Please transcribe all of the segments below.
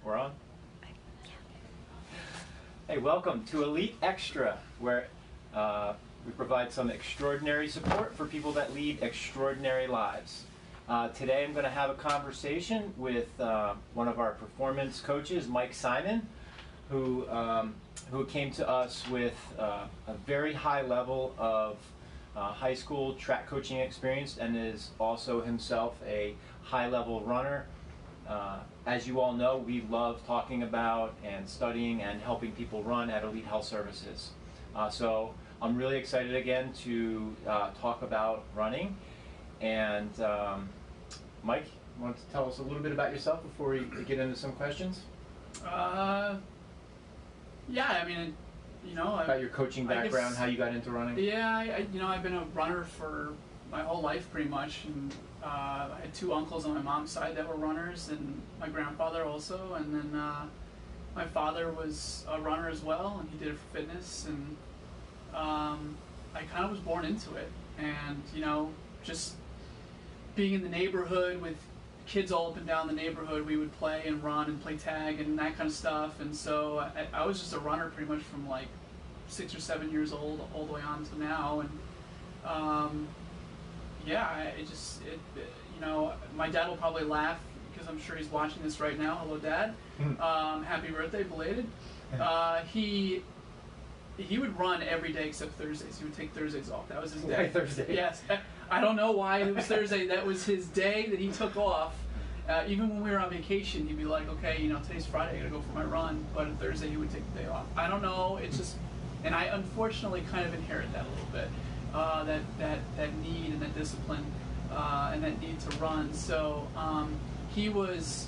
We're on? Hey, welcome to Elite Extra, where we provide some extraordinary support for people that lead extraordinary lives. Today I'm going to have a conversation with one of our performance coaches, Mike Simon, who came to us with a very high level of high school track coaching experience and is also himself a high-level runner. As you all know, we love talking about and studying and helping people run at Elite Health Services. So I'm really excited again to talk about running. And Mike, you want to tell us a little bit about yourself before we get into some questions? Yeah, I mean, about your coaching background, how you got into running? Yeah, I've been a runner for my whole life pretty much, and I had two uncles on my mom's side that were runners, and my grandfather also, and then my father was a runner as well, and he did it for fitness, and I kind of was born into it, and just being in the neighborhood with kids all up and down the neighborhood, we would play and run and play tag and that kind of stuff, and so I was just a runner pretty much from like 6 or 7 years old all the way on to now, and yeah, my dad will probably laugh because I'm sure he's watching this right now. Hello, Dad. Happy birthday, belated. He would run every day except Thursdays. He would take Thursdays off. That was his day. Thursday. Yes. I don't know why it was Thursday. That was his day that he took off. Even when we were on vacation, he'd be like, okay, today's Friday, I gotta go for my run. But on Thursday, he would take the day off. I don't know. It's just, and I unfortunately kind of inherit that a little bit. That need and that discipline and that need to run. So he was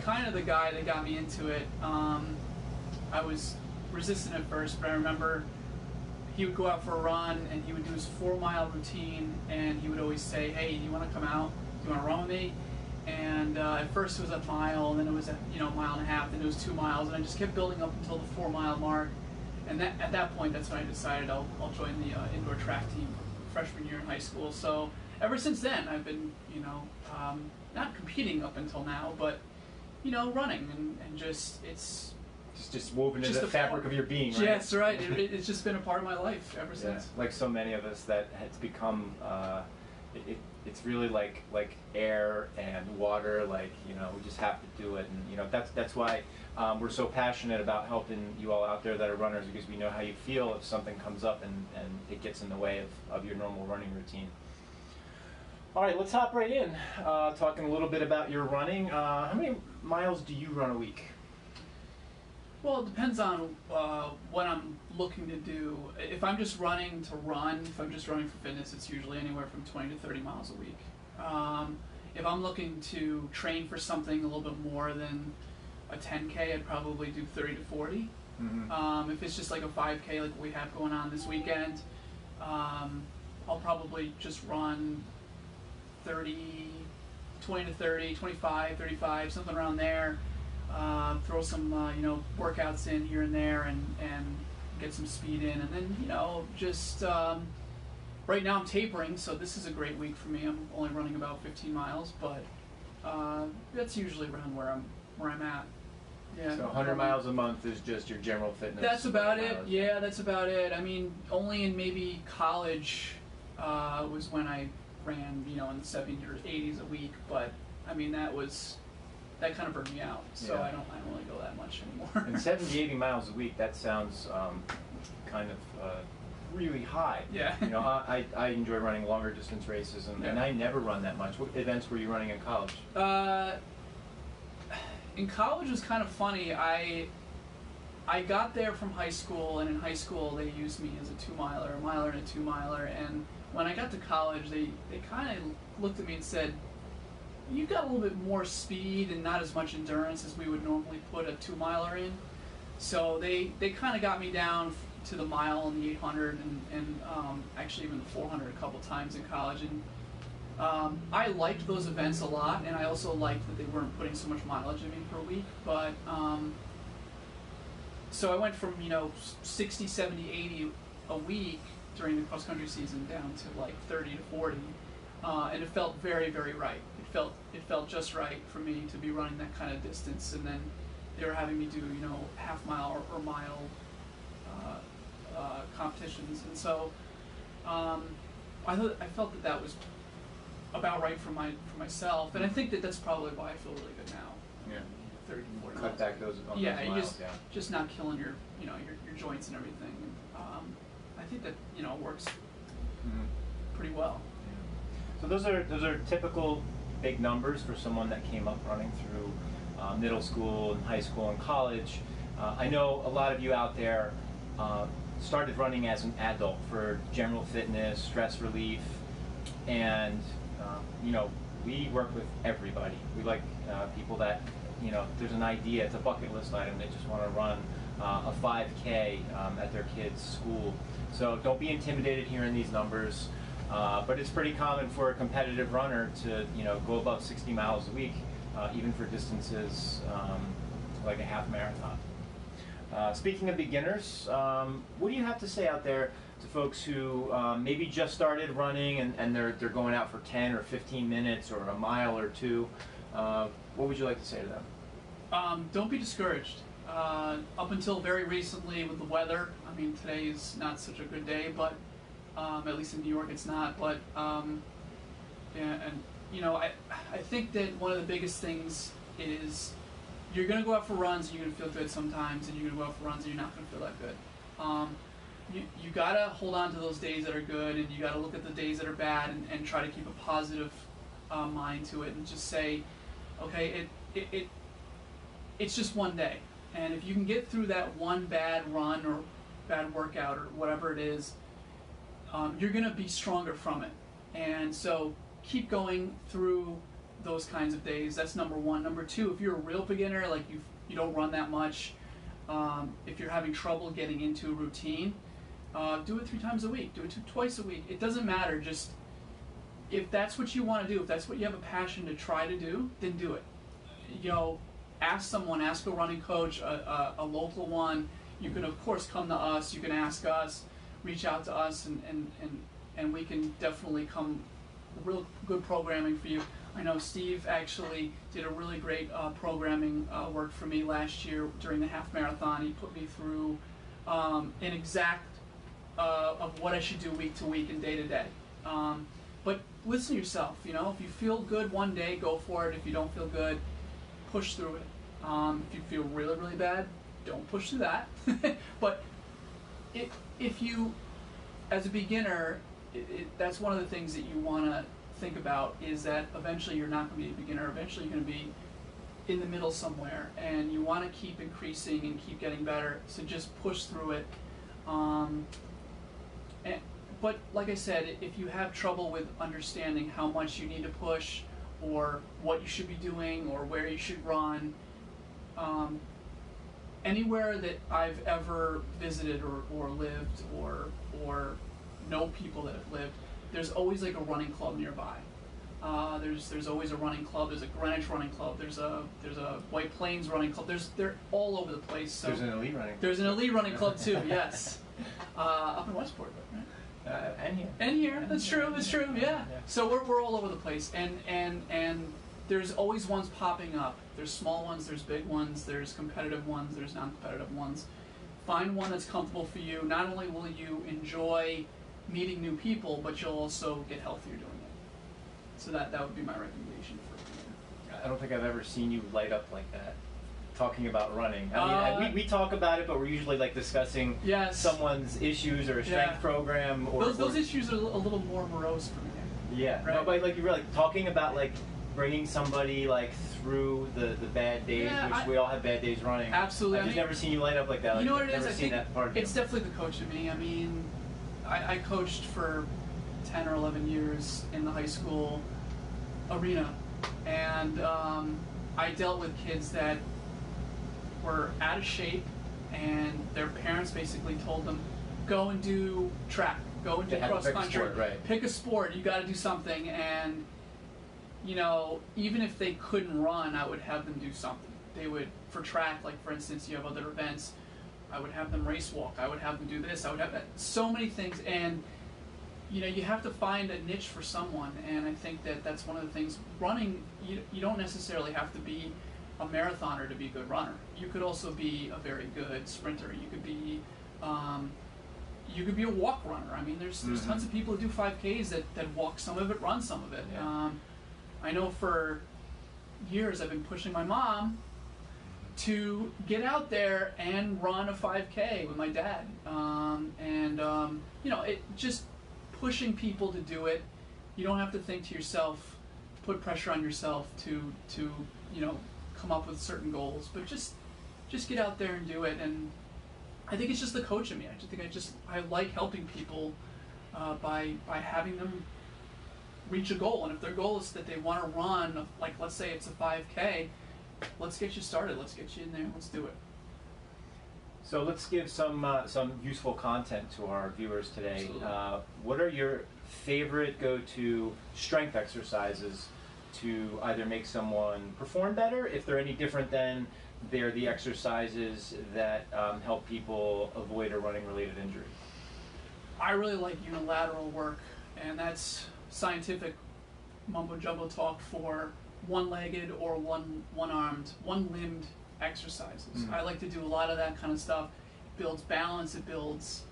kind of the guy that got me into it. I was resistant at first, but I remember he would go out for a run and he would do his 4-mile routine, and he would always say, hey, do you want to come out? Do you want to run with me? And at first it was a mile, and then it was a mile and a half, then it was 2 miles, and I just kept building up until the 4-mile mark. And at that point, that's when I decided I'll join the indoor track team freshman year in high school. So ever since then, I've been, not competing up until now, but, running and just, it's just woven into the fabric of your being, right? Yes, right. It's just been a part of my life ever since. Like so many of us, that has become, it's really like air and water, we just have to do it. And, that's why we're so passionate about helping you all out there that are runners, because we know how you feel if something comes up and it gets in the way of your normal running routine. All right, let's hop right in, talking a little bit about your running. How many miles do you run a week? Well, it depends on what I'm looking to do. If I'm just running to run, if I'm just running for fitness, it's usually anywhere from 20 to 30 miles a week. If I'm looking to train for something a little bit more than a 10K, I'd probably do 30 to 40. Mm-hmm. If it's just like a 5K like we have going on this weekend, I'll probably just run 20 to 30, 25, 35, something around there. Throw some workouts in here and there and get some speed in, and then just right now I'm tapering, so this is a great week for me. I'm only running about 15 miles, but that's usually around where I'm at. Yeah. So 100 miles a month is just your general fitness. That's about it. Yeah, that's about it. I mean, only in maybe college was when I ran in the 70s or 80s a week, but I mean that kind of burned me out, so yeah. I don't really go that much anymore. And 70, 80 miles a week, that sounds kind of really high. Yeah. I enjoy running longer distance races, and I never run that much. What events were you running in college? In college was kind of funny. I got there from high school, and in high school they used me as a 2-miler, a miler and a 2-miler, and when I got to college, they kind of looked at me and said, you've got a little bit more speed and not as much endurance as we would normally put a 2-miler in. So they kind of got me down to the mile and the 800 and actually even the 400 a couple times in college. And I liked those events a lot, and I also liked that they weren't putting so much mileage in me per week. But so I went from 60, 70, 80 a week during the cross-country season down to like 30 to 40, and it felt very, very right. It felt just right for me to be running that kind of distance, and then they were having me do, half mile or mile competitions, and so I felt that was about right for myself, and I think that's probably why I feel really good now. Yeah. 30, 40 Cut miles. back those on Yeah, those you miles. just not killing your joints and everything. I think that works pretty well. So those are typical big numbers for someone that came up running through middle school and high school and college. I know a lot of you out there started running as an adult for general fitness, stress relief, and we work with everybody. We like people that there's an idea, it's a bucket list item, they just want to run a 5K at their kid's school. So don't be intimidated hearing these numbers. But it's pretty common for a competitive runner to go above 60 miles a week, even for distances like a half marathon. Speaking of beginners, what do you have to say out there to folks who maybe just started running and they're going out for 10 or 15 minutes or a mile or two? What would you like to say to them? Don't be discouraged. Up until very recently with the weather, I mean, today is not such a good day, but at least in New York it's not, but I think that one of the biggest things is you're going to go out for runs and you're going to feel good sometimes, and you're going to go out for runs and you're not going to feel that good. You got to hold on to those days that are good, and you got to look at the days that are bad and try to keep a positive mind to it, and just say, okay, it's just one day, and if you can get through that one bad run or bad workout or whatever it is, you're going to be stronger from it. And so keep going through those kinds of days. That's number one. Number two, if you're a real beginner, like you don't run that much, if you're having trouble getting into a routine, do it 3 times a week, do it twice a week. It doesn't matter. Just if that's what you want to do, if that's what you have a passion to try to do, then do it. Ask someone, ask a running coach, a local one. You can of course come to us, you can ask us, reach out to us, and we can definitely come real good programming for you. I know Steve actually did a really great programming work for me last year during the half marathon. He put me through an exact of what I should do week to week and day to day. But listen to yourself, if you feel good one day, go for it. If you don't feel good, push through it. If you feel really, really bad, don't push through that. But if you, as a beginner, that's one of the things that you want to think about, is that eventually you're not going to be a beginner. Eventually you're going to be in the middle somewhere, and you want to keep increasing and keep getting better. So just push through it. But like I said, if you have trouble with understanding how much you need to push, or what you should be doing, or where you should run, anywhere that I've ever visited or lived or know people that have lived, there's always like a running club nearby. There's always a running club. There's a Greenwich running club. There's a White Plains running club. They're all over the place. So there's an elite running. There's an elite running club too. Yes, up in Westport, right? And here. And here. That's true. That's true. Yeah. So we're all over the place, and there's always ones popping up. There's small ones. There's big ones. There's competitive ones. There's non-competitive ones. Find one that's comfortable for you. Not only will you enjoy meeting new people, but you'll also get healthier doing it. So that would be my recommendation for you. I don't think I've ever seen you light up like that, talking about running. I mean, we talk about it, but we're usually like discussing someone's issues or a strength program. Or those issues are a little more morose for me. Yeah, right? No, but like you were like talking about like bringing somebody like through the bad days, which we all have bad days running. Absolutely. I've just never seen you light up like that. You know what it never is? seen that part of it's you. definitely the coach in me. I mean, I coached for 10 or 11 years in the high school arena, and I dealt with kids that were out of shape, and their parents basically told them, go and do track, go and do cross country, pick a sport, you got to do something. And even if they couldn't run, I would have them do something. They would, for track, like for instance, you have other events, I would have them race walk, I would have them do this, I would have that, so many things. And you have to find a niche for someone, and I think that that's one of the things. Running, you don't necessarily have to be a marathoner to be a good runner. You could also be a very good sprinter. You could be a walk runner. I mean, there's tons of people who do 5Ks that walk some of it, run some of it. Yeah. I know for years I've been pushing my mom to get out there and run a 5K with my dad, you know, it just pushing people to do it. You don't have to think to yourself, put pressure on yourself to you know, come up with certain goals, but just get out there and do it. And I think it's just the coach in me. I like helping people by having them reach a goal. And if their goal is that they want to run, like let's say it's a 5K, let's get you started. Let's get you in there. Let's do it. So let's give some useful content to our viewers today. What are your favorite go-to strength exercises to either make someone perform better, if they're any different than they're the exercises that help people avoid a running-related injury? I really like unilateral work, and that's scientific mumbo-jumbo talk for one-legged or one-armed, one-limbed exercises. I like to do a lot of that kind of stuff. It builds balance, it builds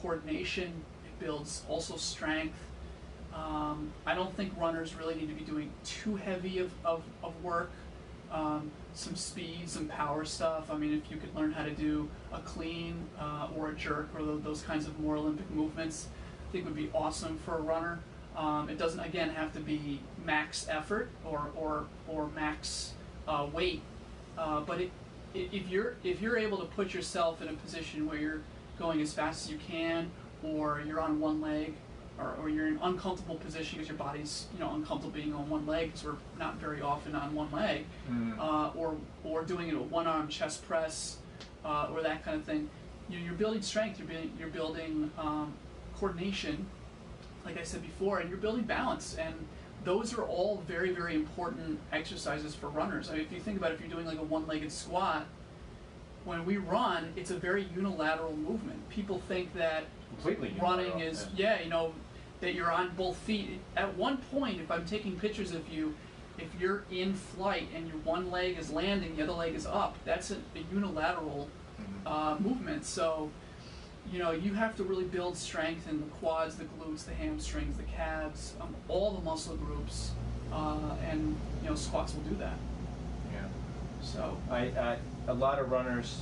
coordination, it builds also strength. I don't think runners really need to be doing too heavy of work. Some speed, some power stuff. I mean, if you could learn how to do a clean or a jerk or those kinds of more Olympic movements, I think would be awesome for a runner. It doesn't, again, have to be max effort or max weight, but if you're able to put yourself in a position where you're going as fast as you can, or you're on one leg, or you're in an uncomfortable position because your body's uncomfortable being on one leg, because we're not very often on one leg, or doing it with one arm chest press, or that kind of thing. You're building strength. You're building coordination, like I said before, and you're building balance. And those are all very, very important exercises for runners. I mean, if you think about it, if you're doing like a one-legged squat, when we run, it's a very unilateral movement. People think that completely running is, that you're on both feet. At one point, if I'm taking pictures of you, if you're in flight and your one leg is landing, the other leg is up, that's a unilateral movement. So, you have to really build strength in the quads, the glutes, the hamstrings, the calves, all the muscle groups, and squats will do that. Yeah. So a lot of runners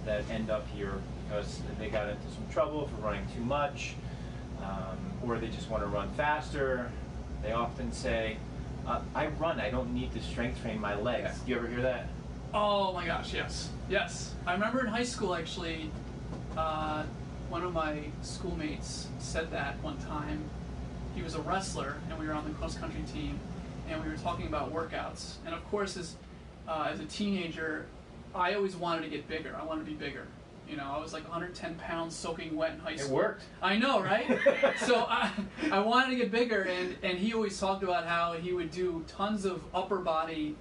that end up here because they got into some trouble for running too much, or they just want to run faster. They often say, I run, I don't need to strength train my legs. Yeah. Do you ever hear that? Oh my gosh, yes. I remember in high school, actually, one of my schoolmates said that one time. He was a wrestler, and we were on the cross-country team, and we were talking about workouts. And of course, as a teenager, I always wanted to get bigger. I wanted to be bigger. I was like 110 pounds soaking wet in high school. It worked. I know, right? So I wanted to get bigger, and he always talked about how he would do tons of upper body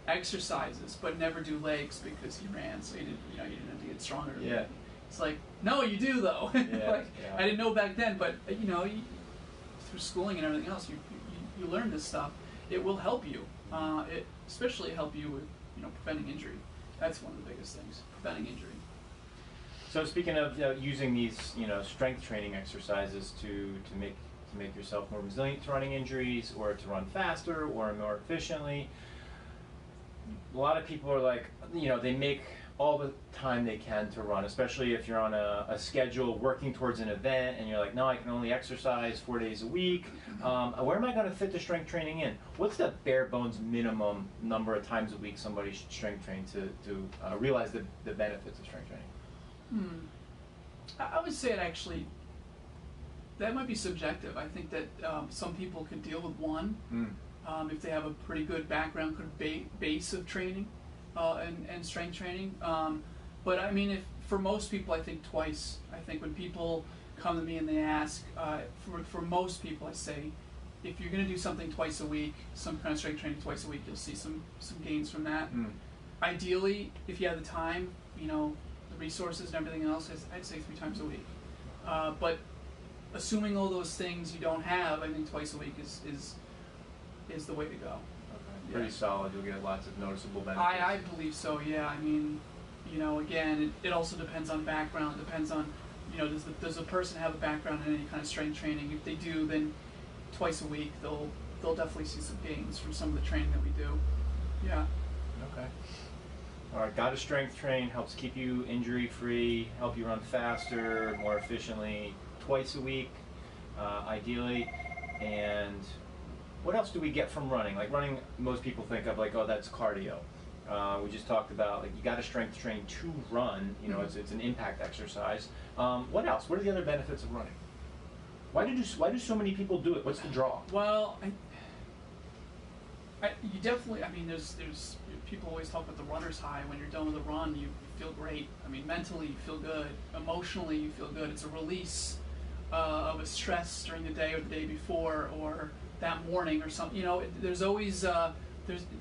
exercises, but never do legs because he ran, so you didn't have to get stronger. Yeah. It's like, no, you do though. Yeah, I didn't know back then, but through schooling and everything else, you learn this stuff. It will help you. It especially help you with preventing injury. That's one of the biggest things, preventing injury. So speaking of using these strength training exercises to make yourself more resilient to running injuries, or to run faster or more efficiently, a lot of people are like, they make all the time they can to run, especially if you're on a schedule working towards an event and you're like, no, I can only exercise 4 days a week. Where am I going to fit the strength training in? What's the bare bones minimum number of times a week somebody should strength train to realize the benefits of strength training? I would say that might be subjective. I think that some people could deal with one if they have a pretty good background, base of training and strength training. But I mean, for most people, I think twice. I think when people come to me and they ask, for most people, I say, if you're going to do something twice a week, some kind of strength training twice a week, you'll see some gains from that. Ideally, if you have the time, the resources and everything else, I'd say 3 times a week. But assuming all those things you don't have, I think twice a week is the way to go. Okay. pretty solid. You'll get lots of noticeable benefits. I believe so. Yeah. I mean, again, it also depends on background. It depends on, does the person have a background in any kind of strength training? If they do, then twice a week they'll definitely see some gains from some of the training that we do. Yeah. Okay. All right. Got to strength train, helps keep you injury free, help you run faster, more efficiently, twice a week, ideally. And what else do we get from running? Like running, most people think of like, oh, that's cardio. We just talked about like you got to strength train to run. It's an impact exercise. What else? What are the other benefits of running? Why do so many people do it? What's the draw? Well, you definitely. I mean, there's people always talk about the runner's high. When you're done with a run, you feel great. I mean, mentally you feel good. Emotionally you feel good. It's a release of a stress during the day or the day before or that morning or something. There's always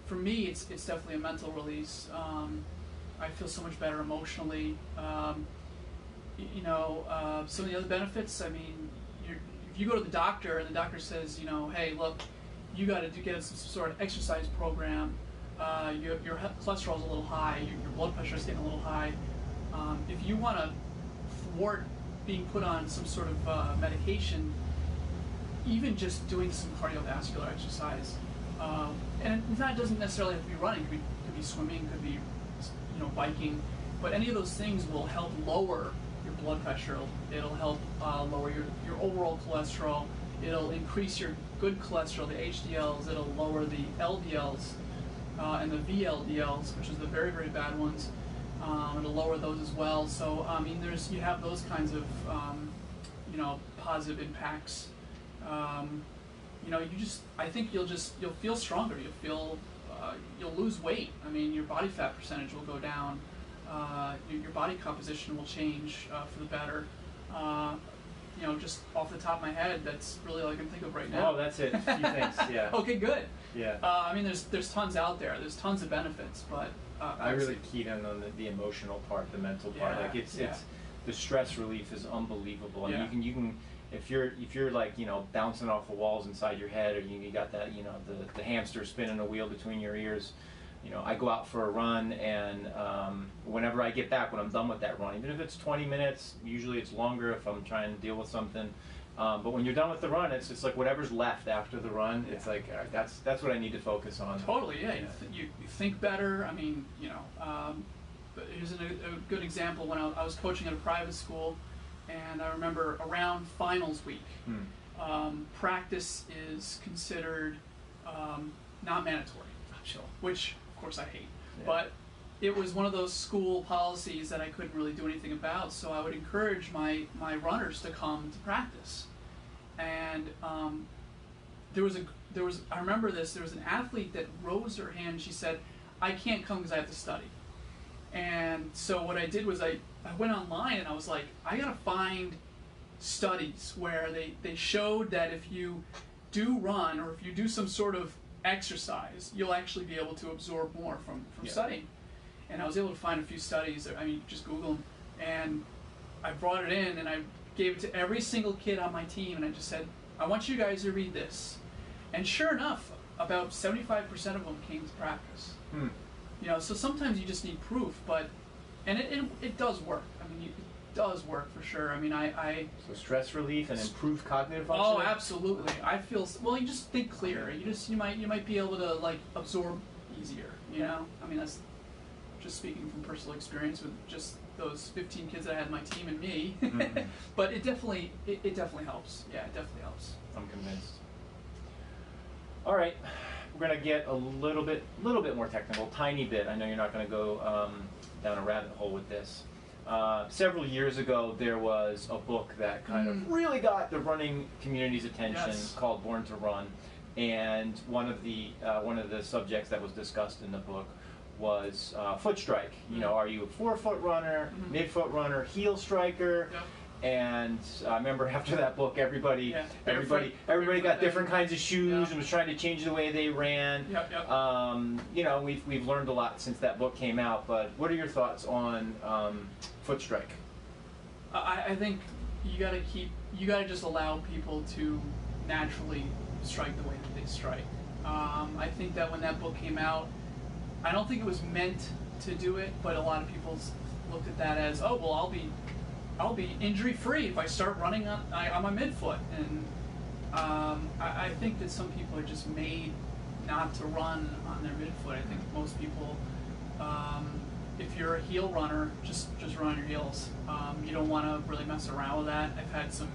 for me it's definitely a mental release. I feel so much better emotionally. Some of the other benefits. I mean, if you go to the doctor and the doctor says, hey, look, you got to get some sort of exercise program. Your cholesterol's a little high. Your blood pressure's getting a little high. If you want to thwart being put on some sort of medication, even just doing some cardiovascular exercise, and it doesn't necessarily have to be running. Could be swimming, could be biking, but any of those things will help lower your blood pressure. It'll help lower your overall cholesterol. It'll increase your good cholesterol, the HDLs. It'll lower the LDLs and the VLDLs, which is the very, very bad ones. It'll lower those as well. So I mean, you have those kinds of positive impacts. I think you'll feel stronger. You'll lose weight. I mean, your body fat percentage will go down. Your body composition will change for the better. Just off the top of my head, that's really all I can think of right now. Oh, that's it. A few things, yeah. Okay, good. Yeah. I mean, there's tons out there. There's tons of benefits, but I really keyed in on the emotional part, the mental part. Yeah, like it's the stress relief is unbelievable. Yeah. And you can if you're like bouncing off the walls inside your head, or you got that the hamster spinning a wheel between your ears. I go out for a run, and whenever I get back, when I'm done with that run, even if it's 20 minutes, usually it's longer if I'm trying to deal with something. But when you're done with the run, it's just like whatever's left after the run. It's like all right, that's what I need to focus on. Totally, yeah. You think better. I mean, but here's a good example. When I was coaching at a private school, and I remember around finals week, practice is considered not mandatory, which of course I hate. Yeah. But it was one of those school policies that I couldn't really do anything about, so I would encourage my runners to come to practice. And I remember this, there was an athlete that rose her hand, she said, I can't come because I have to study. And so what I did was I went online and I was like, I gotta find studies where they showed that if you do run or if you do some sort of exercise, you'll actually be able to absorb more from studying. And I was able to find a few studies. I mean, just Google them, and I brought it in and I gave it to every single kid on my team, and I just said, I want you guys to read this. And sure enough, about 75% of them came to practice. So sometimes you just need proof, and it does work. I mean, it does work for sure. I mean, So stress relief and improved cognitive function? Oh, absolutely. I feel, well, you just think clearer. You might be able to absorb easier, I mean, that's just speaking from personal experience with just those 15 kids that I had on my team and me. But it definitely helps. Yeah, it definitely helps. I'm convinced. All right, we're gonna get a little bit more technical, tiny bit. I know you're not gonna go down a rabbit hole with this. Several years ago, there was a book that kind of really got the running community's attention, called Born to Run, and one of the subjects that was discussed in the book was Footstrike. Are you a forefoot runner, midfoot runner, heel striker? Yep. And I remember after that book, everybody got different kinds of shoes and was trying to change the way they ran. We've learned a lot since that book came out. But what are your thoughts on Footstrike? I think you gotta just allow people to naturally strike the way that they strike. I think that when that book came out, I don't think it was meant to do it, but a lot of people looked at that as, oh well, I'll be injury free if I start running on my midfoot, and I think that some people are just made not to run on their midfoot. I think most people, if you're a heel runner, just run on your heels. You don't want to really mess around with that. I've had some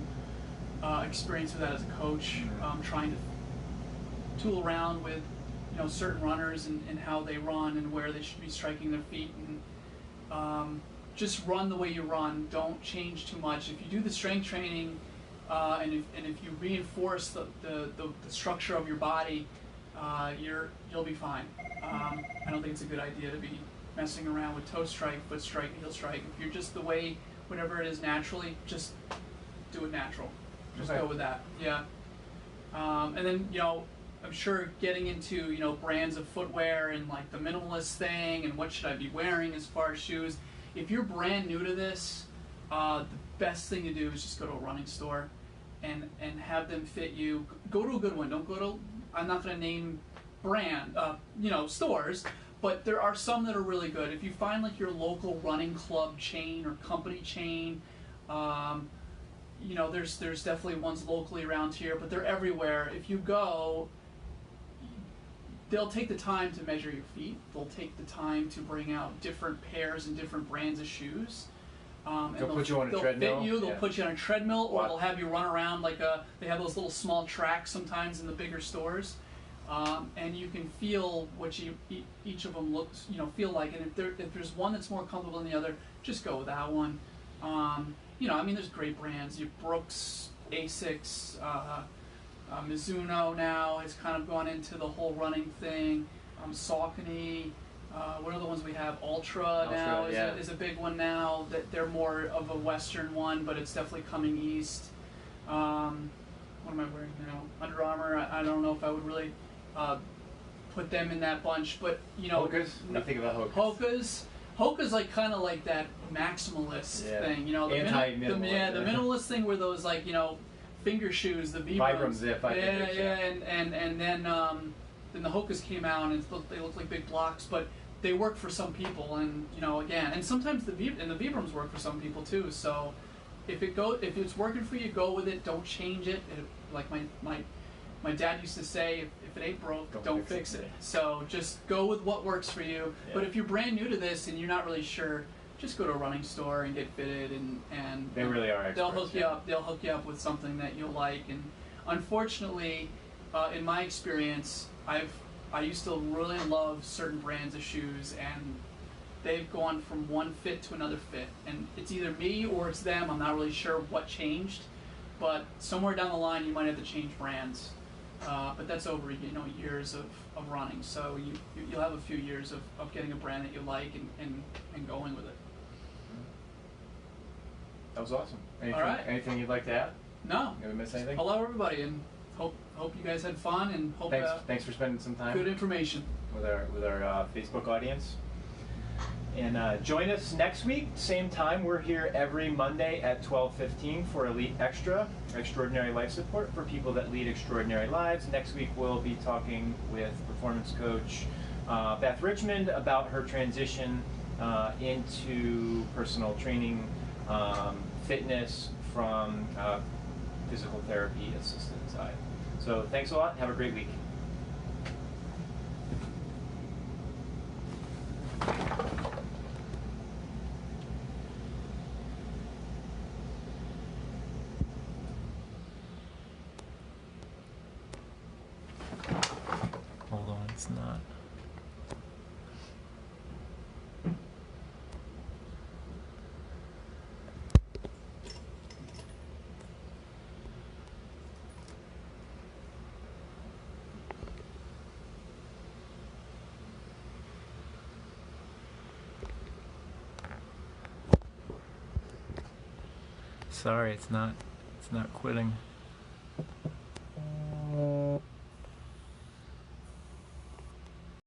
experience with that as a coach, trying to tool around with certain runners and how they run and where they should be striking their feet, and just run the way you run. Don't change too much. If you do the strength training and if you reinforce the structure of your body, you'll be fine. I don't think it's a good idea to be messing around with toe strike, foot strike, heel strike. If you're just the way, whatever it is naturally, just do it natural. Just go with that. Yeah. And then I'm sure getting into brands of footwear and like the minimalist thing and what should I be wearing as far as shoes. If you're brand new to this, the best thing to do is just go to a running store and have them fit you. Go to a good one. Don't go to, I'm not going to name brand, stores, but there are some that are really good. If you find like your local running club chain or company chain, there's definitely ones locally around here, but they're everywhere. If you go, they'll take the time to measure your feet. They'll take the time to bring out different pairs and different brands of shoes. And they'll put you on a treadmill. They'll fit you. They'll put you on a treadmill, or What? they'll have you run around like they have those little small tracks sometimes in the bigger stores, and you can feel what each of them looks, feel like. And if there's one that's more comfortable than the other, just go with that one. There's great brands. You Brooks, Asics. Mizuno now has kind of gone into the whole running thing. Saucony, what are the ones we have? Ultra now is a big one now. That they're more of a Western one, but it's definitely coming east. What am I wearing now? Under Armour. I don't know if I would really put them in that bunch, but Hoka's? What do you think about Hoka's? Hoka's like kind of like that maximalist thing. The Anti-minimalist. The minimalist thing where those finger shoes, the Vibram Zip, and then the Hoka's came out and they look like big blocks, but they work for some people, and and sometimes the Vibrams work for some people too. So if it's working for you, go with it. Don't change it. Like my dad used to say, if it ain't broke, don't fix it. So just go with what works for you. Yeah. But if you're brand new to this and you're not really sure, just go to a running store and get fitted, and they really are experts. They'll hook you up. They'll hook you up with something that you'll like. And unfortunately, in my experience, I used to really love certain brands of shoes, and they've gone from one fit to another fit, and it's either me or it's them. I'm not really sure what changed, but somewhere down the line you might have to change brands. But that's over years of running, so you'll have a few years of getting a brand that you like and going with it. That was awesome. All right. Anything you'd like to add? No. Did we miss anything? Hello everybody, and hope you guys had fun, and hope thanks for spending some time good information with our Facebook audience. And join us next week, same time. We're here every Monday at 12:15 for Elite Extra, extraordinary life support for people that lead extraordinary lives. Next week we'll be talking with performance coach Beth Richmond about her transition into personal training, fitness from physical therapy assisted side. So thanks a lot. Have a great week. Hold on, it's not. Sorry, it's not quitting.